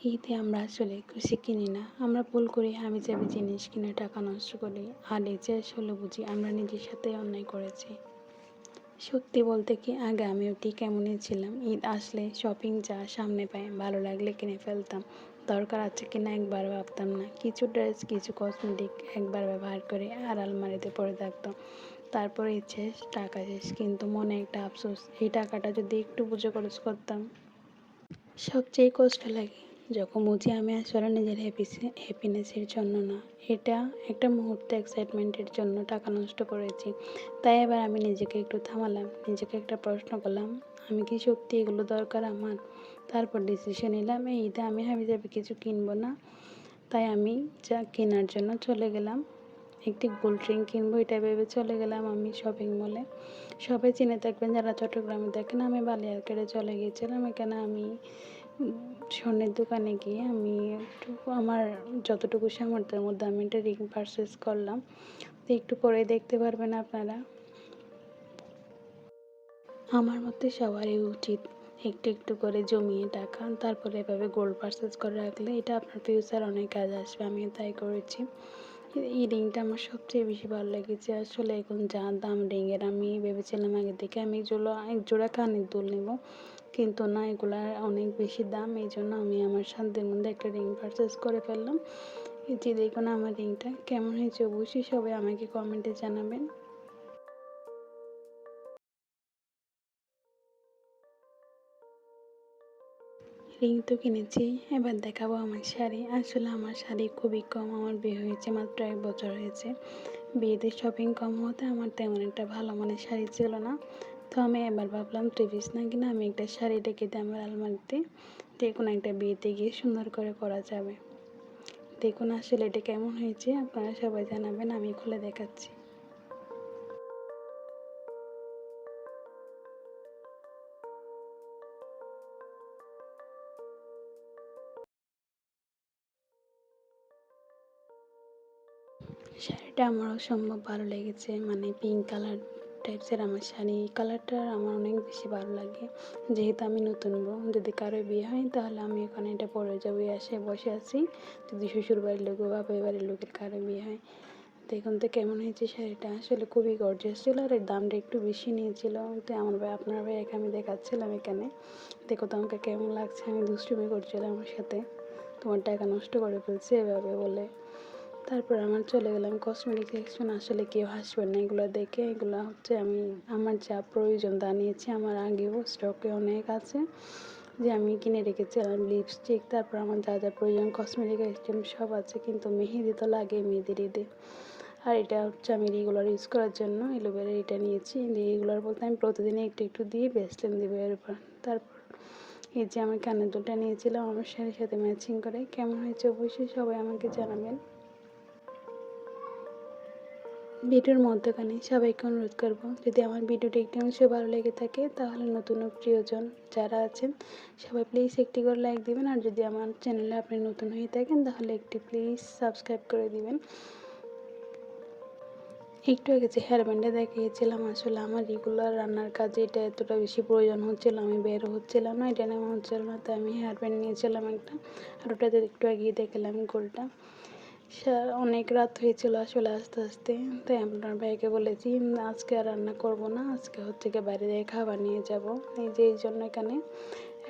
ঈদে আমরা আসলে খুশি কিনি না, আমরা ভুল করি হাবিজাবি জিনিস কিনে টাকা নষ্ট করি। আর এই যে আসলে বুঝি আমরা নিজের সাথে অন্যায় করেছি। সত্যি বলতে কি আগে আমিও ঠিক এমনই ছিলাম। ঈদ আসলে শপিং যা সামনে পাই ভালো লাগলে কিনে ফেলতাম। দরকার আছে কিনা একবার ভাবতাম না। কিছু ড্রেস কিছু কসমেটিক একবার ব্যবহার করে আর আলমারিতে পড়ে থাকতাম। তারপরে ইচ্ছে টাকা শেষ, কিন্তু মনে একটা আফসোস, এই টাকাটা যদি একটু বুঝে খরচ করতাম। সবচেয়ে কষ্ট লাগে যখন বুঝি আমি আসলে নিজের হ্যাপিনেসের জন্য না, এটা একটা মুহূর্তে এক্সাইটমেন্টের জন্য টাকা নষ্ট করেছি। তাই এবার আমি নিজেকে একটু থামালাম, নিজেকে একটা প্রশ্ন করলাম, আমি কি সত্যি এগুলো দরকার আমার? তারপর ডিসিশন নিলাম এই ঈদে আমি হাবিজাবি কিছু কিনবো না। তাই আমি যা কেনার জন্য চলে গেলাম, একটি কোল্ড ড্রিঙ্ক কিনবো এটা ভেবে চলে গেলাম আমি শপিং মলে। সবাই চিনে থাকবেন যারা চট্টগ্রামে দেখেন, আমি বালিয়ারকেটে চলে গিয়েছিলাম। এখানে আমি স্বর্ণের দোকানে গিয়ে আমি একটু আমার যতটুকু সামর্থ্যের মধ্যে আমি একটা রিং পারচেস করলাম। তো একটু পরে দেখতে পারবেন আপনারা। আমার মতে সবারই উচিত একটু একটু করে জমিয়ে টাকা তারপরে এভাবে গোল্ড পারচেস করে রাখলে এটা আপনার ফিউচার অনেক কাজ আসবে। আমিও তাই করেছি। এই রিংটা আমার সবচেয়ে বেশি ভালো লেগেছে। আসলে এখন যা দাম রিংয়ের, আমি ভেবেছিলাম আগে থেকে আমি এক জোড়া কানের দুল নেব, কিন্তু না, এগুলার অনেক বেশি দাম। এই জন্য আমি আমার সাধ্যের মধ্যে একটা রিং পারচেস করে ফেললাম। এই যে দেখুন আমার রিংটা কেমন হয়েছে অবশ্যই সবাই আমাকে কমেন্টে জানাবেন। রিং তো কিনেছি, এবার দেখাবো আমার শাড়ি। আসলে আমার শাড়ি খুবই কম, আমার বিয়ে হয়েছে মাত্র 1 বছর হয়েছে। বিয়েতে শপিং কম হতে আমার তেমন একটা ভালো মানের শাড়ি ছিল না। তো আমি এবার ভাবলাম 3 পিস না কিনে আমি একটা শাড়ি রেখে দিই আমার আলমারিতে, যে কোনো একটা বিয়েতে গিয়ে সুন্দর করে পরা যাবে। দেখুন আসলে এটা কেমন হয়েছে আপনারা সবাই জানাবেন, আমি খুলে দেখাচ্ছি। শাড়িটা আমার অসম্ভব ভালো লেগেছে, মানে পিঙ্ক কালার টাইপসের আমার শাড়ি। কালারটা আমার অনেক বেশি ভালো লাগে। যেহেতু আমি নতুন বউ, যদি কারো বিয়ে হয় তাহলে আমি ওখানে এটা পরে যাবো। এসে বসে আছি, যদি শ্বশুর বাড়ির লোক বা বাপের বাড়ির লোকের কারো বিয়ে হয়। দেখুন তো কেমন হয়েছে শাড়িটা, আসলে খুবই গর্জিয়াস ছিল আর এর দামটা একটু বেশি নিয়েছিল। তো আমার ভাই আপনার ভাইয়াকে আমি দেখাচ্ছিলাম এখানে, দেখো তো আমাকে কেমন লাগছে, আমি দুষ্টুমি করছিলাম আমার সাথে, তোমার টাকা নষ্ট করে ফেলছে এভাবে বলে। তারপর আমার চলে গেলাম কসমেটিক সেকশন। আসলে কেউ হাসবেন না এগুলো দেখে, এগুলো হচ্ছে আমি আমার যা প্রয়োজন তা নিয়েছি। আমার আগেও স্টকে অনেক আছে যে আমি কিনে রেখেছিলাম লিপস্টিক, তারপর আমার যা যা প্রয়োজন কসমেটিক আইটেম সব আছে। কিন্তু মেহেদি তো লাগে মেহেদির ঈদে। আর এটা হচ্ছে আমি রেগুলার ইউজ করার জন্য এলোভেরা এটা নিয়েছি। রেগুলার বলতে আমি প্রতিদিন একটু একটু দিয়ে ভ্যাসলিন দেবো এর উপর। তারপর এই যে আমি কানের দুলটা নিয়েছিলাম আমার শাড়ির সাথে ম্যাচিং করে। কেমন হয়েছে অবশ্যই সবাই আমাকে জানাবেন। ভিডিওর মধ্যখানে সবাইকে অনুরোধ করব, যদি আমার ভিডিওটি একটি অংশ ভালো লেগে থাকে তাহলে নতুন ও প্রিয়জন যারা আছেন সবাই প্লিজ একটি করে লাইক দিবেন। আর যদি আমার চ্যানেলে আপনি নতুন হয়ে থাকেন তাহলে একটি প্লিজ সাবস্ক্রাইব করে দিবেন। একটু আগে যে হেয়ার ব্যান্ডটা দেখিয়েছিলাম, আসলে আমার রেগুলার রান্নার কাজে এটা এতটা বেশি প্রয়োজন হচ্ছিল, আমি বের হচ্ছিলাম না, এটা নেওয়া হচ্ছিল না, তাই আমি হেয়ার ব্যান্ড নিয়েছিলাম একটা। আর ওটাতে একটু আগিয়ে দেখলাম গোলটা। অনেক রাত হয়েছিল আসলে আস্তে আস্তে। তাই আপনার ভাইকে বলেছি আজকে আর রান্না করব না, আজকে হচ্ছে গিয়ে বাইরে থেকে খাবার নিয়ে যাব। এই যে এই জন্য এখানে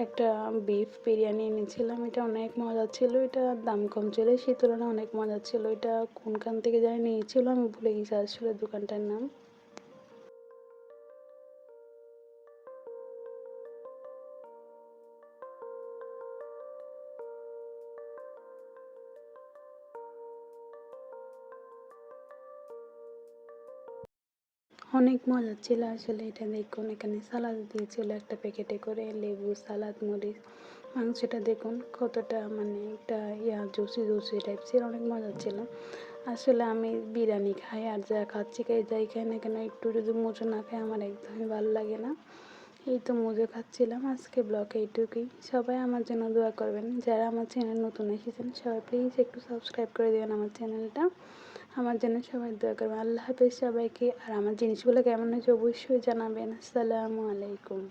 একটা বিফ বিরিয়ানি এনেছিলাম। এটা অনেক মজা ছিল, এটা দাম কম ছিল, সেই তুলনায় অনেক মজা ছিল। এটা কোনখান থেকে জানি নিয়েছিল, আমি ভুলে গেছি আসলে দোকানটার নাম। অনেক মজা ছিল আসলে এটা। দেখুন এখানে সালাদ দিয়েছিল একটা প্যাকেটে করে, লেবু সালাদ মরিচ। মাংসটা দেখুন কতটা মানে একটা জুসি জুসি টাইপসের, অনেক মজা ছিল। আসলে আমি বিরিয়ানি খাই আর যা খাচ্ছি খাই যাই খাই না কেন, একটু যদি মুজো না খাই আমার একদমই ভালো লাগে না। এই তো মুজো খাচ্ছিলাম। আজকে ব্লগ এইটুকুই, সবাই আমার জন্য দোয়া করবেন। যারা আমার চ্যানেল নতুন এসেছেন সবাই প্লিজ একটু সাবস্ক্রাইব করে দেবেন আমার চ্যানেলটা। আমার জন্য সবাই দোয়া করবেন। আল্লাহ হাফেজ সবাইকে। আর আমার জিনিসগুলো কেমন হয়েছে অবশ্যই জানাবেন। আসসালামু আলাইকুম।